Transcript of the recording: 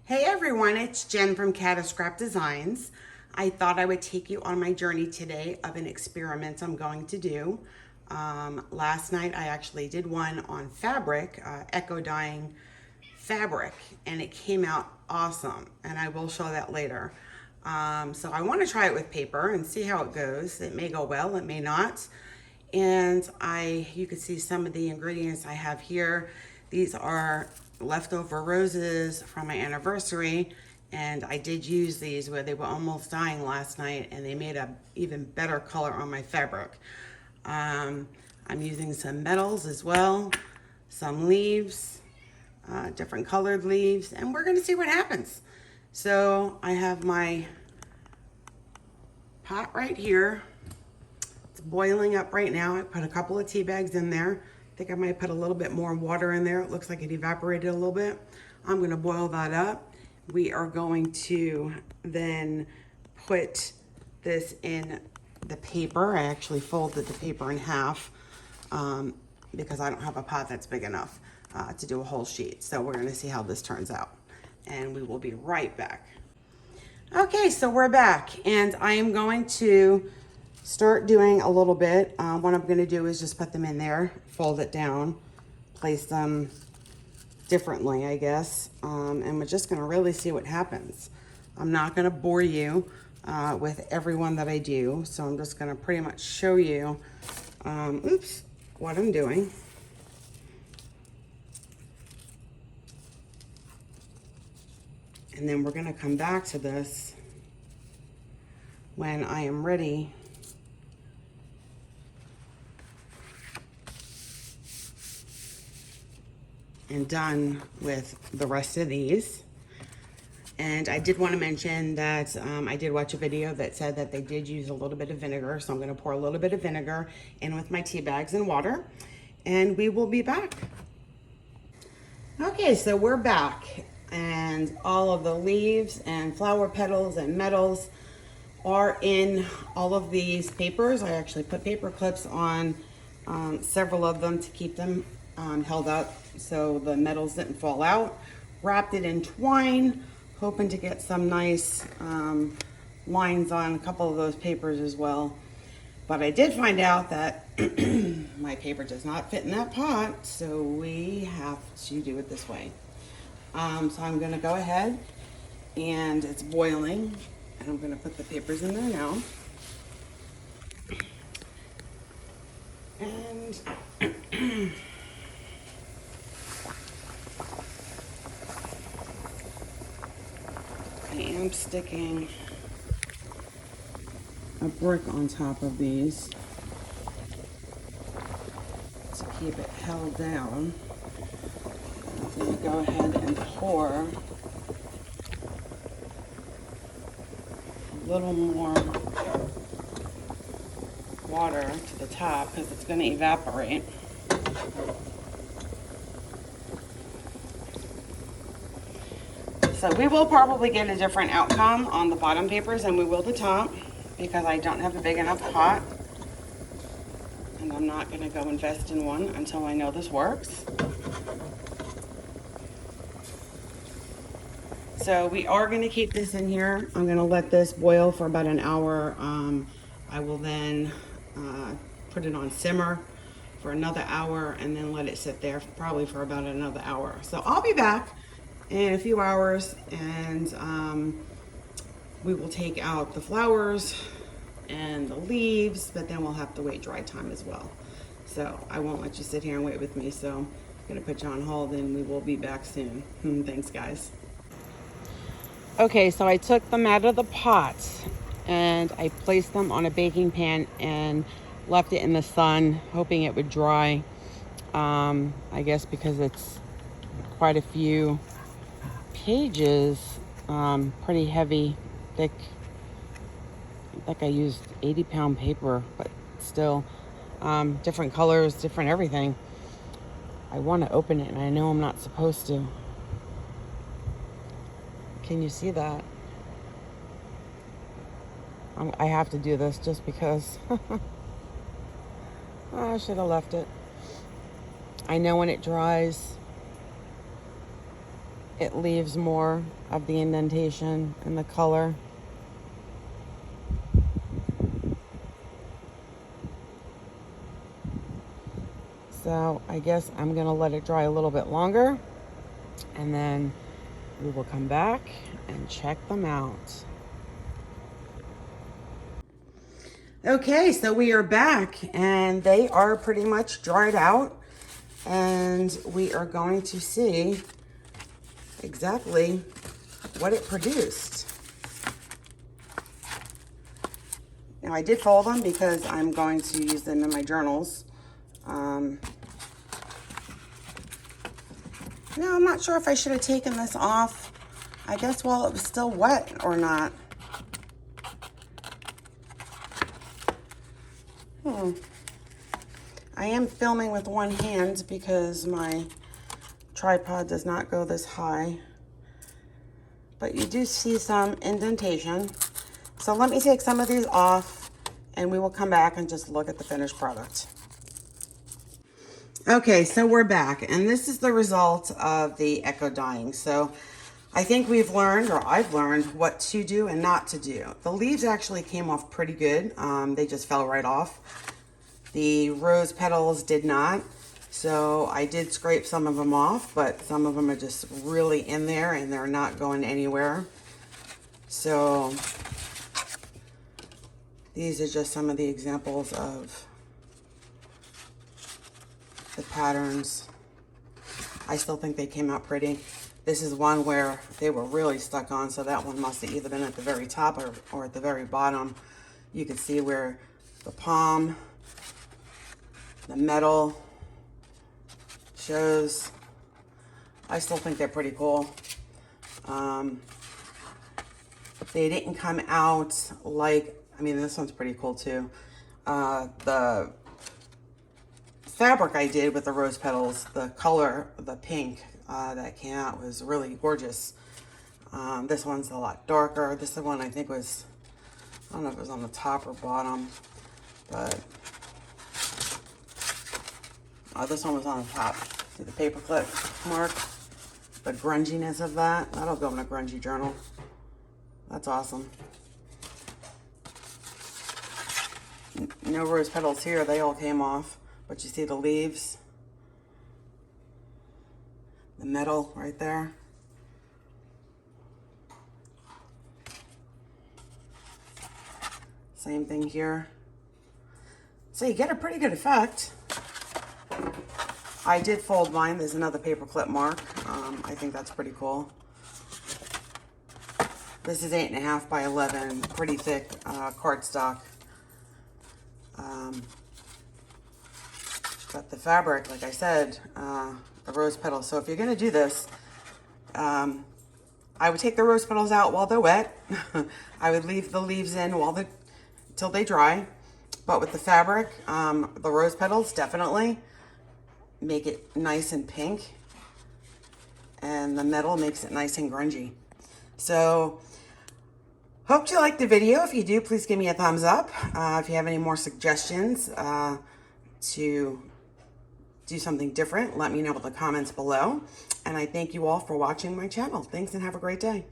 Hey everyone, it's Jen from Scrap Designs. I thought I would take you on my journey today of an experiment I'm going to do. Last night I actually did one on fabric, echo dyeing fabric, and it came out awesome, and I will show that later. So I want to try it with paper and see how it goes. It may go well, it may not. And you can see some of the ingredients I have here. These are leftover roses from my anniversary, and I did use these where they were almost dying last night, and they made a even better color on my fabric. I'm using some metals as well, some leaves, different colored leaves, and we're gonna see what happens. So I have my pot right here. It's boiling up right now. I put a couple of tea bags in there. I think I might put a little bit more water in there. It looks like it evaporated a little bit. I'm gonna boil that up. We are going to then put this in the paper. I actually folded the paper in half because I don't have a pot that's big enough to do a whole sheet. So we're gonna see how this turns out, and we will be right back. Okay, so we're back, and I am going to start doing a little bit. What I'm gonna do is just put them in there, fold it down, place them differently, I guess, and we're just gonna really see what happens. I'm not gonna bore you with every one that I do, so I'm just gonna pretty much show you, what I'm doing. And then we're gonna come back to this when I am ready and done with the rest of these. And I did want to mention that I did watch a video that said that they did use a little bit of vinegar, so I'm going to pour a little bit of vinegar in with my tea bags and water, and we will be back. Okay, so we're back, and all of the leaves and flower petals and metals are in all of these papers. I actually put paper clips on several of them to keep them held up so the metals didn't fall out. Wrapped it in twine, hoping to get some nice lines on a couple of those papers as well. But I did find out that my paper does not fit in that pot, so we have to do it this way. So I'm gonna go ahead, and it's boiling, and I'm gonna put the papers in there now. And I am sticking a brick on top of these to keep it held down. I'm going to go ahead and pour a little more water to the top because it's going to evaporate. So we will probably get a different outcome on the bottom papers than we will the top because I don't have a big enough pot. And I'm not going to go invest in one until I know this works. So we are going to keep this in here. I'm going to let this boil for about an hour. I will then put it on simmer for another hour and then let it sit there probably for about another hour. So I'll be back in a few hours, and we will take out the flowers and the leaves, but then we'll have to wait dry time as well. So I won't let you sit here and wait with me, so I'm gonna put you on hold and we will be back soon. Thanks, guys. Okay, so I took them out of the pot and I placed them on a baking pan and left it in the sun, hoping it would dry. I guess because it's quite a few pages, pretty heavy, thick. I think I used 80-pound paper, but still, different colors, different everything. I want to open it and I know I'm not supposed to. Can you see that? I have to do this just because. I should have left it. I know when it dries, it leaves more of the indentation and the color. So I guess I'm gonna let it dry a little bit longer, and then we will come back and check them out. Okay, so we are back and they are pretty much dried out, and we are going to see exactly what it produced. Now I did fold them because I'm going to use them in my journals. Now I'm not sure if I should have taken this off, I guess, while it was still wet or not. I am filming with one hand because my tripod does not go this high. But you do see some indentation. So let me take some of these off and we will come back and just look at the finished product. Okay, so we're back, and this is the result of the echo dyeing. So I think we've learned, or I've learned, what to do and not to do. The leaves actually came off pretty good. They just fell right off. The rose petals did not. So I did scrape some of them off, but some of them are just really in there and they're not going anywhere. So these are just some of the examples of the patterns. I still think they came out pretty. This is one where they were really stuck on, so that one must have either been at the very top or at the very bottom. You can see where the palm, the metal shows. I still think they're pretty cool. They didn't come out like, I mean, this one's pretty cool too. The fabric I did with the rose petals, the color, the pink that came out was really gorgeous. This one's a lot darker. This one I think was, I don't know if it was on the top or bottom, but this one was on the top. See the paperclip mark? The grunginess of that. That'll go in a grungy journal. That's awesome. No rose petals here. They all came off. But you see the leaves, the metal right there. Same thing here. So you get a pretty good effect. I did fold mine. There's another paperclip mark. I think that's pretty cool. This is 8.5 by 11, pretty thick cardstock. But the fabric, like I said, the rose petals. So if you're gonna do this, I would take the rose petals out while they're wet. I would leave the leaves in till they dry. But with the fabric, the rose petals definitely make it nice and pink, and the metal makes it nice and grungy. So hope you liked the video. If you do, please give me a thumbs up. If you have any more suggestions to do something different, let me know in the comments below. And I thank you all for watching my channel. Thanks and have a great day.